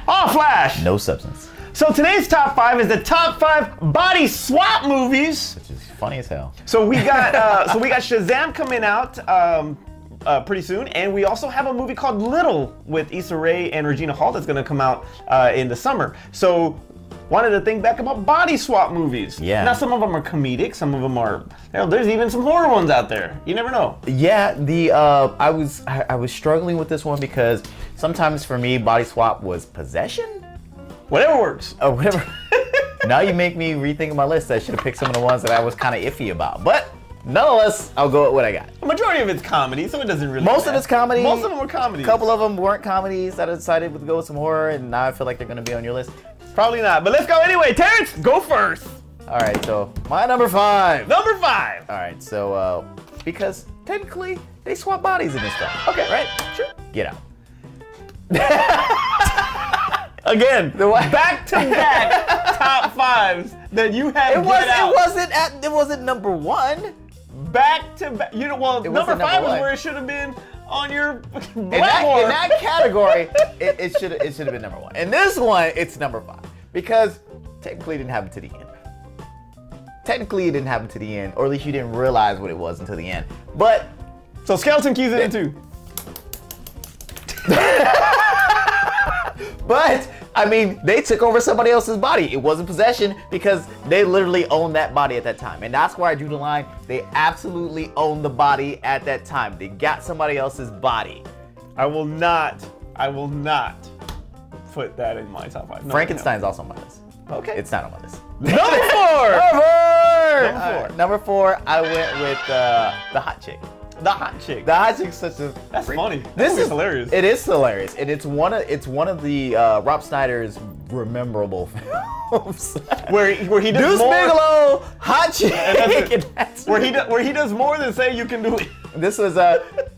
All flash. No substance. So today's top 5 is the top 5 body swap movies. Which is funny as hell. So we got Shazam coming out pretty soon, and we also have a movie called Little with Issa Rae and Regina Hall that's going to come out in the summer. So wanted to think back about body swap movies. Yeah. Now some of them are comedic, some of them are. There's even some horror ones out there. You never know. Yeah, I was struggling with this one because sometimes for me body swap was possession. Whatever works. Oh, whatever. Now you make me rethink my list. I should have picked some of the ones that I was kind of iffy about, but nonetheless, I'll go with what I got. The majority of it's comedy, so it doesn't really Most matter. of it's comedy. Most of them were comedies. A couple of them weren't comedies that I decided to go with some horror, and now I feel like they're going to be on your list. Probably not, but let's go anyway. Terrence, go first. All right, so my number 5. Number 5. All right, so because technically they swap bodies in this film. Okay. Right? Sure. Get out. Again, back-to-back top 5s that you have. It wasn't number 1. Back-to-back. You know, well, number 5 is where it should have been on your In that category, it should have been number 1. In this one, it's number 5 because technically it didn't happen to the end. Technically, it didn't happen to the end, or at least you didn't realize what it was until the end. But so Skeleton Key's in it too. But I mean, they took over somebody else's body. It wasn't possession because they literally owned that body at that time. And that's where I drew the line. They absolutely owned the body at that time. They got somebody else's body. I will not put that in my top 5. No, Frankenstein's also on my list. Okay. It's not on my list. Number 4! Number 4, I went with the hot chick. The hot chick. The hot chick's such a. That's funny. This is hilarious. It is hilarious, and it's one of the Rob Schneider's memorable films. where he does Deuce more. Bigelow, hot chick. Where he does more than say you can do it. This was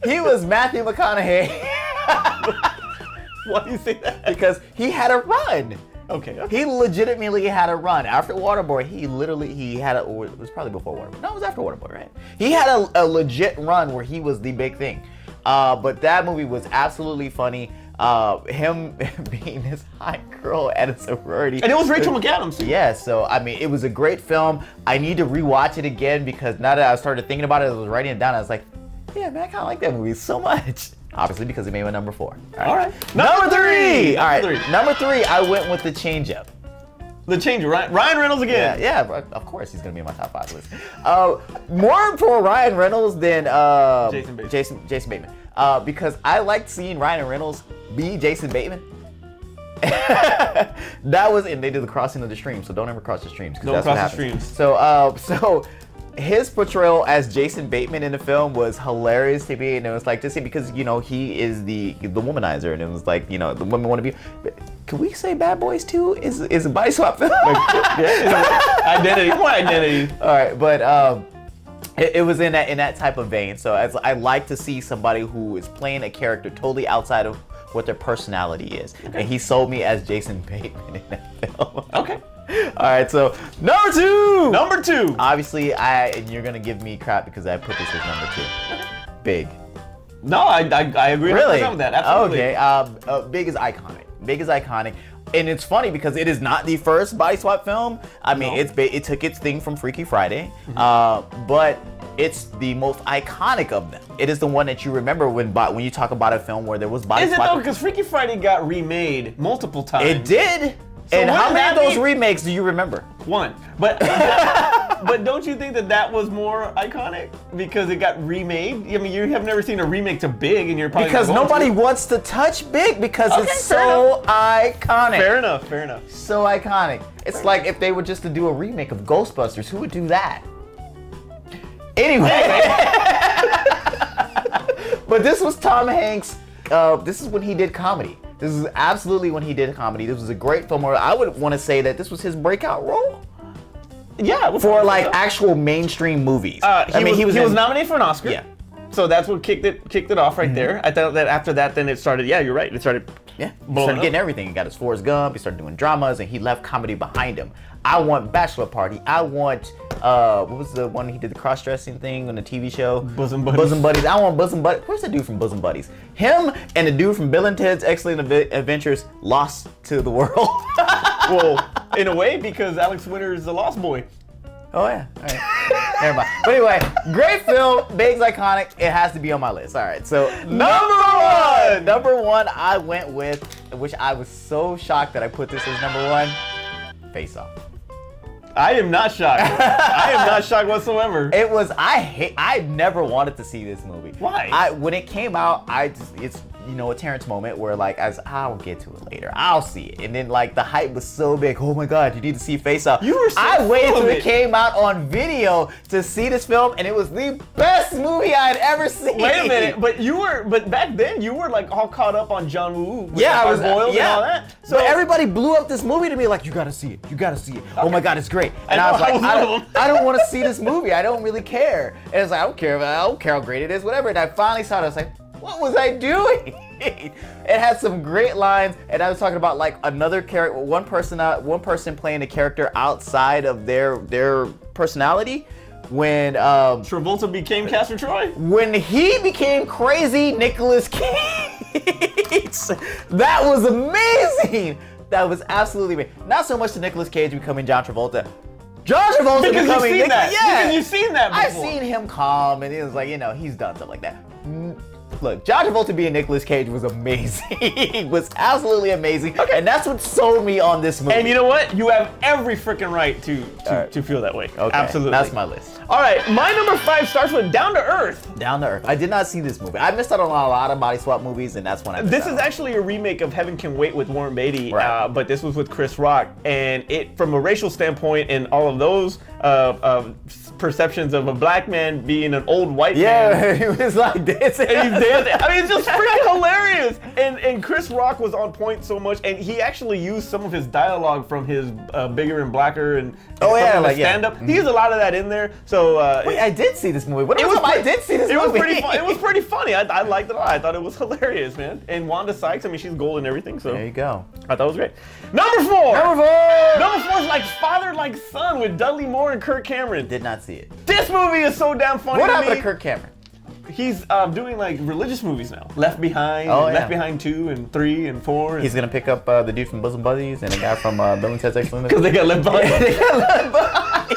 he was Matthew McConaughey. Why do you say that? Because he had a run. Okay. He legitimately had a run. After Waterboy, he had it was probably before Waterboy. No, it was after Waterboy, right? He had a legit run where he was the big thing. But that movie was absolutely funny. Him being this hot girl at a sorority. And it was Rachel McAdams. Yeah, so I mean, it was a great film. I need to rewatch it again because now that I started thinking about it, I was writing it down. I was like, yeah, man, I kind of like that movie so much. Obviously, because it made my number 4. All right. Number 3. All right. Number 3, I went with the change-up. The change, right? Ryan Reynolds again. Yeah, of course he's gonna be in my top 5 list. More for Ryan Reynolds than Jason Bateman. Because I liked seeing Ryan Reynolds be Jason Bateman. That was, and they did the crossing of the streams, so don't ever cross the streams. Don't cross the streams. So his portrayal as Jason Bateman in the film was hilarious to me, and it was like just because he is the womanizer, and it was like the women want to be. Can we say Bad Boys 2 is a body swap film? Identity, more identity. All right, but it was in that type of vein. So I like to see somebody who is playing a character totally outside of what their personality is, and he sold me as Jason Bateman in that film. Okay. All right, so number 2. Number 2. Obviously, and you're gonna give me crap because I put this as number 2. Big. No, I agree. Really? With that. Absolutely. Okay. Big is iconic. Big is iconic, and it's funny because it is not the first body swap film. I mean, it took its thing from Freaky Friday, but it's the most iconic of them. It is the one that you remember when you talk about a film where there was body swap. Is it though? Because Freaky Friday got remade multiple times. It did. So and how many of those remakes do you remember? 1. But but don't you think that was more iconic because it got remade? I mean, you have never seen a remake to Big, and you're probably because nobody wants to touch Big because it's so iconic. Fair enough. So iconic. It's like if they were just to do a remake of Ghostbusters, who would do that? Anyway. But this was Tom Hanks. This is when he did comedy. This is absolutely when he did comedy. This was a great film. I would want to say that this was his breakout role. Yeah, for like actual mainstream movies. He was nominated for an Oscar. Yeah. So that's what kicked it off right there. I thought that after that, then it started. Yeah, you're right. It started Yeah, he Blowing started up. getting everything. He got his Forrest Gump. He started doing dramas, and he left comedy behind him. I want Bachelor Party. I want what was the one he did the cross-dressing thing on the TV show? Bosom Buddies. Bosom Buddies. I want Bosom Buddies. Where's the dude from Bosom Buddies? Him and the dude from Bill and Ted's Excellent Adventures lost to the world. Well, in a way, because Alex Winter is a lost boy. Oh yeah. All right. Never mind. But anyway, great film, Big's iconic. It has to be on my list. All right. So number one, I went with, which I was so shocked that I put this as number one. Face Off. I am not shocked. I am not shocked whatsoever. It was. I never wanted to see this movie. Why? When it came out, it's a Terrence moment where like I'll get to it later. I'll see it, and then like the hype was so big. Oh my God, you need to see Face Off. You were so I waited full till of it came out on video to see this film, and it was the best movie I had ever seen. Wait a minute, but back then you were like all caught up on John Woo. With Yeah, I was boiled and all that. So everybody blew up this movie to me like, you gotta see it. You gotta see it. Oh my God, it's great. And I I was know, like, I was one of them. I don't want to see this movie. I don't really care. And it's like, I don't care how great it is, whatever. And I finally saw it. I was like, what was I doing? It had some great lines, and I was talking about like another character, one person playing a character outside of their personality. When Travolta became Castor Troy. when he became crazy Nicolas Cage, that was amazing. That was absolutely amazing. Not so much to Nicolas Cage becoming John Travolta. John Travolta Because you've becoming seen that. Yeah, Because you've seen that before. I've seen him calm, and it was like, he's done stuff like that. Look, John Travolta being Nicolas Cage was amazing. It was absolutely amazing. Okay. And that's what sold me on this movie. And you know what? You have every freaking right to feel that way. Okay, Absolutely. that's my list. All right, my number 5 starts with Down to Earth. Down to Earth. I did not see this movie. I missed out on a lot of body swap movies, and that's when I missed This out is on. actually a remake of Heaven Can Wait with Warren Beatty, Right. but this was with Chris Rock. And it, from a racial standpoint, and all of those perceptions of a black man being an old white man. Yeah, he was like dancing. And he's dancing. I mean, it's just freaking hilarious. And Chris Rock was on point so much, and he actually used some of his dialogue from his Bigger and Blacker and stand-up. He used a lot of that in there. So Wait, I did see this movie. I did see this movie. was pretty fun. It was pretty funny. I liked it a lot. I thought it was hilarious, man. And Wanda Sykes, I mean, she's gold and everything. So There you go. I thought it was great. Number 4. Number 4. Number 4 is like Father Like Son with Dudley Moore and Kirk Cameron. Did not see it. This movie is so damn funny. What to happened me. to Kirk Cameron? He's doing like religious movies now. Left Behind, Oh, and yeah. Left Behind 2 and 3 and 4. He's gonna pick up the dude from Bosom Buddies and the guy from Bill and Ted's Excellent because they got left behind. They got left behind.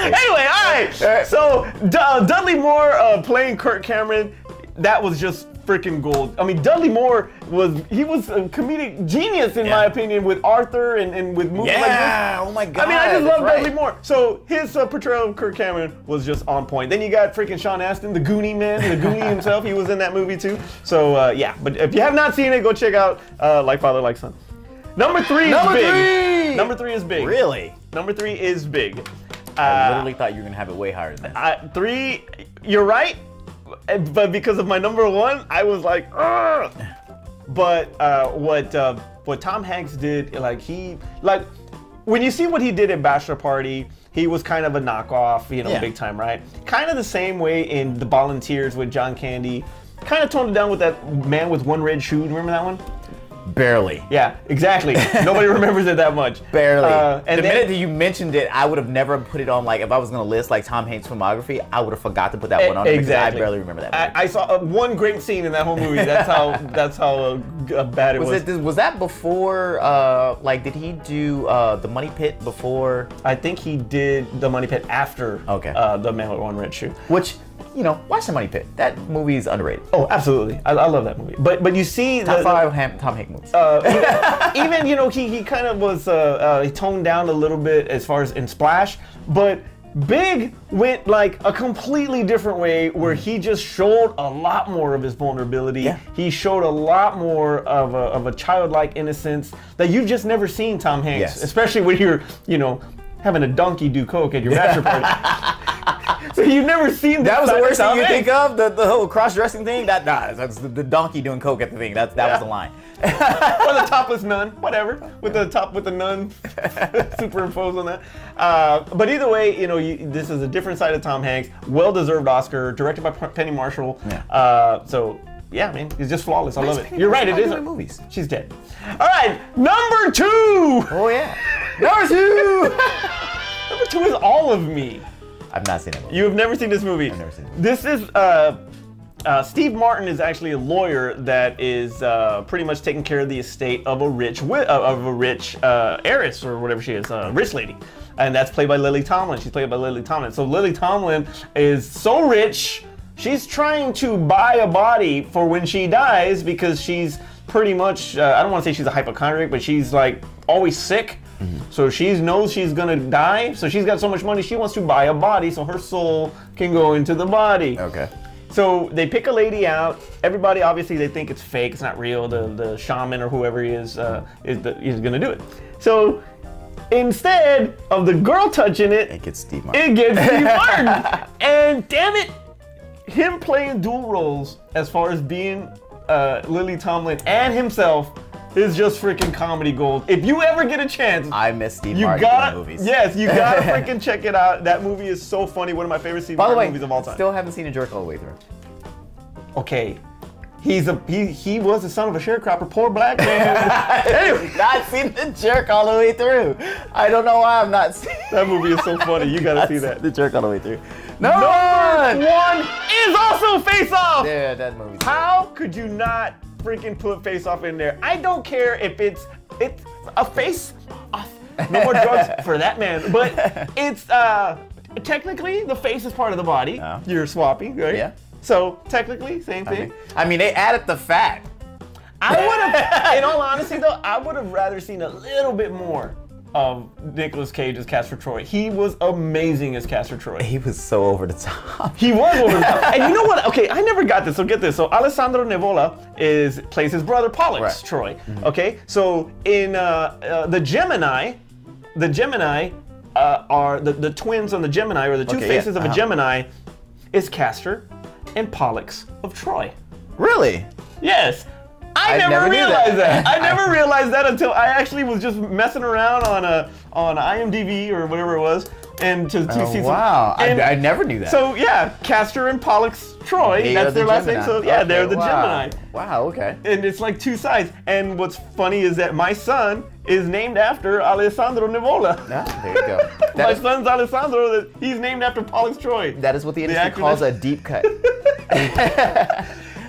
Anyway, all right. So Dudley Moore playing Kirk Cameron, that was just freaking gold. I mean, Dudley Moore was a comedic genius in my opinion with Arthur and with movies like this. Yeah. Oh my God. I mean, I just love that's Dudley Moore. So his portrayal of Kirk Cameron was just on point. Then you got freaking Sean Astin, the Goonie man, the Goonie himself. He was in that movie too. So yeah, but if you have not seen it, go check out Like Father, Like Son. Number 3 is big. Number 3 is big. Really? Number 3 is big. I literally thought you were gonna have it way higher than that. 3, you're right, but because of my number 1, I was like, ugh. But what Tom Hanks did, when you see what he did at Bachelor Party, he was kind of a knockoff, big time, right? Kind of the same way in The Volunteers with John Candy. Kind of toned it down with that Man with One Red Shoe. Remember that one? Barely. Yeah, exactly. Nobody remembers it that much. Barely. And the then- minute that you mentioned it, I would have never put it on. Like, if I was gonna list like Tom Hanks' filmography, I would have forgot to put that one on. Exactly. Because I barely remember that movie. I saw one great scene in that whole movie. That's how bad it was. Was that before? Did he do the Money Pit before? I think he did The Money Pit after Okay. The Man with One Red Shoe. Which, watch the Money Pit. That movie is underrated. Oh, absolutely. I love that movie. But you see Top 5 Tom Hanks movies. even he kind of was he toned down a little bit as far as in Splash, but Big went like a completely different way where he just showed a lot more of his vulnerability. Yeah. He showed a lot more of a childlike innocence that you've just never seen Tom Hanks, Yes. especially when you're having a donkey do coke at your bachelor party. So you've never seen That was the worst thing Tom you Hanks. think of? The whole cross-dressing thing? That's the donkey doing coke at the thing. That was the line. Or the topless nun, whatever, with the nun superimposed on that. But either way, this is a different side of Tom Hanks. Well-deserved Oscar, directed by Penny Marshall. Yeah. So yeah, man, it's just flawless. I love it. Penny You're right, it Marshall is. doing movies. She's dead. All right, number 2. Oh yeah. Number 2. Number 2 is All of Me. I've not seen that movie. You have never seen this movie. I've never seen it. This is Steve Martin is actually a lawyer that is pretty much taking care of the estate of a rich heiress or whatever she is, a rich lady, and that's played by Lily Tomlin. She's played by Lily Tomlin. So Lily Tomlin is so rich, she's trying to buy a body for when she dies because she's pretty much I don't want to say she's a hypochondriac, but she's like always sick. So she knows she's gonna die, so she's got so much money she wants to buy a body so her soul can go into the body. Okay. So they pick a lady out. Everybody obviously they think it's fake, it's not real. The shaman or whoever he is gonna do it. So instead of the girl touching it, It gets Steve Martin. it gets Steve Martin. And damn it, him playing dual roles as far as being Lily Tomlin and himself is just freaking comedy gold. If you ever get a chance, I miss Steve you Martin gotta, in movies. yes, you gotta freaking check it out. That movie is so funny. One of my favorite Steve By the Martin way, movies of all time. still haven't seen a jerk all the way through. Okay, he was the son of a sharecropper, poor black man. Anyway, Not seen the jerk all the way through. I don't know why I'm not seeing that movie is so funny. You gotta see that. the jerk all the way through. Number Number 1. 1 is also Face Off. Yeah, that movie's How could you not freaking put Face Off in there? I don't care if it's a face off. No more drugs for that man. But it's technically the face is part of the body. Yeah. You're swapping, right? Yeah. So technically, same thing. I mean, they added the fat. I would have, in all honesty though, I would have rather seen a little bit more of Nicolas Cage as Castor Troy. He was amazing as Castor Troy. He was so over the top. He was over the top. And you know what? Okay, I never got this, so get this. So Alessandro Nivola plays his brother Pollux, Right. Troy. Okay, so in the Gemini are the twins on the Gemini, or the two Okay, faces yeah, of a Gemini, is Castor and Pollux of Troy. Really? Yes. I I never never knew realized that. that. I never realized that until I actually was just messing around on IMDb or whatever it was, and to see some. Wow, and I never knew that. So yeah, Castor and Pollux Troy. They That's are their the last name. Gemini. So yeah, Okay, they're the wow. Gemini. Wow, okay. And it's like two sides. And what's funny is that my son is named after Alessandro Nivola. Yeah, there you go. My son's Alessandro. He's named after Pollux Troy. That is what the industry actor calls that- a deep cut.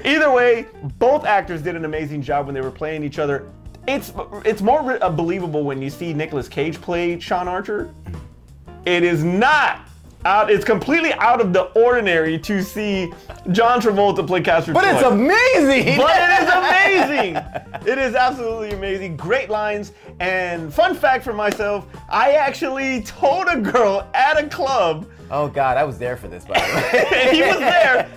Either way, both actors did an amazing job when they were playing each other. It's more believable when you see Nicolas Cage play Sean Archer. It is not out. It's completely out of the ordinary to see John Travolta play Castor But Troy. it's amazing! But it is amazing. It is absolutely amazing. Great lines. And fun fact for myself, I actually told a girl at a club, Oh God, I was there for this, by the way. and he was there,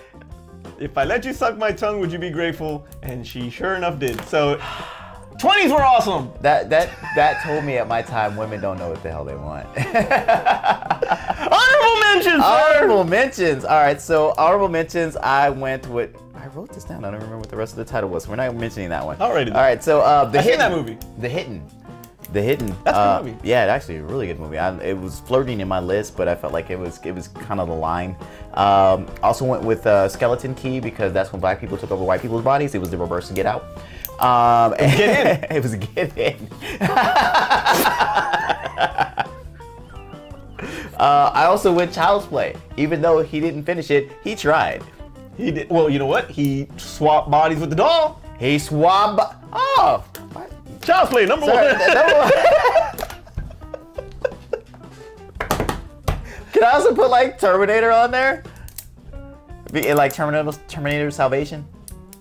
if I let you suck my tongue, would you be grateful? And she sure enough did. So 20s were awesome. That told me at my time women don't know what the hell they want. Honorable mentions, sir. Honorable mentions. All right, so honorable mentions. I went with. I wrote this down. I don't remember what the rest of the title was. We're not mentioning that one. Alrighty then. All right, so the I've seen Hidden. that movie. The Hidden. The Hidden. That's a good movie. Yeah, actually, a really good movie. It was flirting in my list, but I felt like it was kind of the line. Also went with Skeleton Key because that's when black people took over white people's bodies. It was the reverse to Get Out. Get In. It was Get In. I also went Child's Play. Even though he didn't finish it, he tried. He did. Well, you know what? He swapped bodies with the doll. He swabbed. Oh, Child's Play, number sorry, one. Can I also put like Terminator on there? Like Terminator Salvation?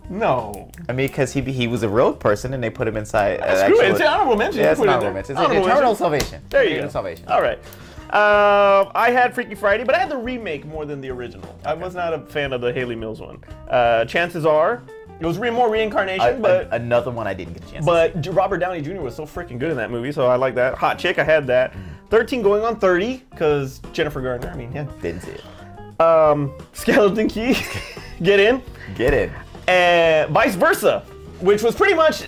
No. I mean, because he was a real person and they put him inside. Screw it. It's an honorable mention. Yeah, it's Put an it honorable there. mention. It's Honorable Eternal mention. Salvation. There you Eternal go. Salvation. All right. I had Freaky Friday, but I had the remake more than the original. Okay. I was not a fan of the Haley Mills one. Chances are, it was more reincarnation, but another one I didn't get a chance. But Robert Downey Jr. was so freaking good in that movie, so I like that. Hot Chick, I had that. 13 going on 30, because Jennifer Garner. I mean, yeah. Didn't see it. Skeleton Key, Get In. Get In. And Vice Versa, which was pretty much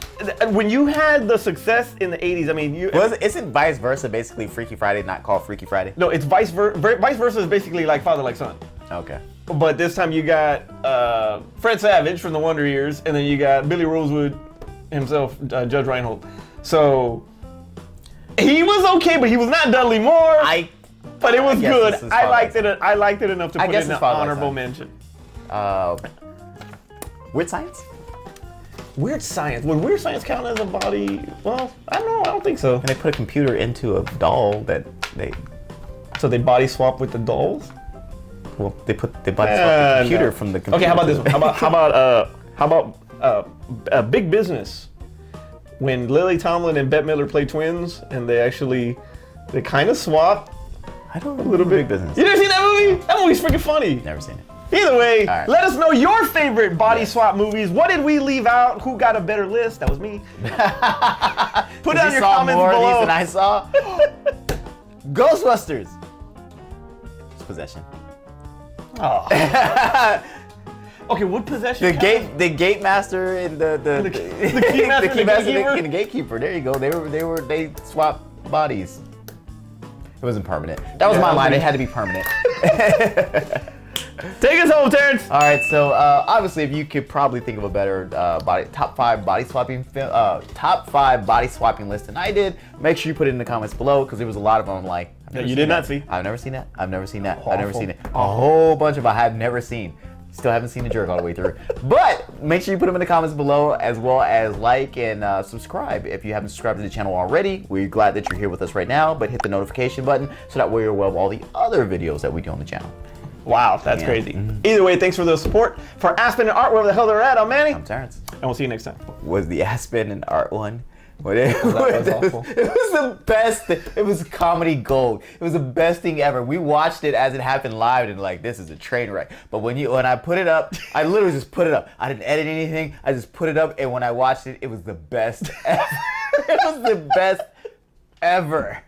when you had the success in the 80s. I mean, Isn't Vice Versa basically Freaky Friday not called Freaky Friday? No, it's Vice Versa is basically like father like son. Okay. But this time you got Fred Savage from the Wonder Years, and then you got Billy Rosewood himself, Judge Reinhold. So he was okay, but he was not Dudley Moore. But it was good. I liked it. I liked it enough to put it in an honorable mention. Weird Science? Weird Science. Would Weird Science count as a body? Well, I don't know. I don't think so. And they put a computer into a doll that they... So they body swap with the dolls? Well, they body swap the computer from the computer. Okay, how about this one? How about Big Business? When Lily Tomlin and Bette Midler play twins, and they kind of swap. I don't know. A little bit. Big Business. You didn't see that movie? That movie's freaking funny. Never seen it. Either way, right. Let us know your favorite body swap movies. What did we leave out? Who got a better list? That was me. Put down your comments more below. Of these than I saw. Ghostbusters. Possession. Oh. Okay, what possession? The gate master and the key master and the gatekeeper. There you go. They swapped bodies. It wasn't permanent. That was my line. It had to be permanent. Take us home, Terrence. All right. So obviously, if you could probably think of a better top five body swapping list than I did, make sure you put it in the comments below because there was a lot of them. Like you did not see. I've never seen that. I've never seen that. Awful. I've never seen it. A whole bunch of I have never seen. Still haven't seen the jerk all the way through. But make sure you put them in the comments below, as well as like and subscribe. If you haven't subscribed to the channel already, we're glad that you're here with us right now. But hit the notification button so that way you're aware of all the other videos that we do on the channel. Wow, that's crazy. Mm-hmm. Either way, thanks for the support. For Aspen and Art, wherever the hell they're at, I'm Manny. I'm Terrence. And we'll see you next time. Was the Aspen and Art one? It was awful. It was the best. It was comedy gold. It was the best thing ever. We watched it as it happened live and like, this is a train wreck. But when I put it up, I literally just put it up. I didn't edit anything. I just put it up, and when I watched it, it was the best ever. It was the best ever.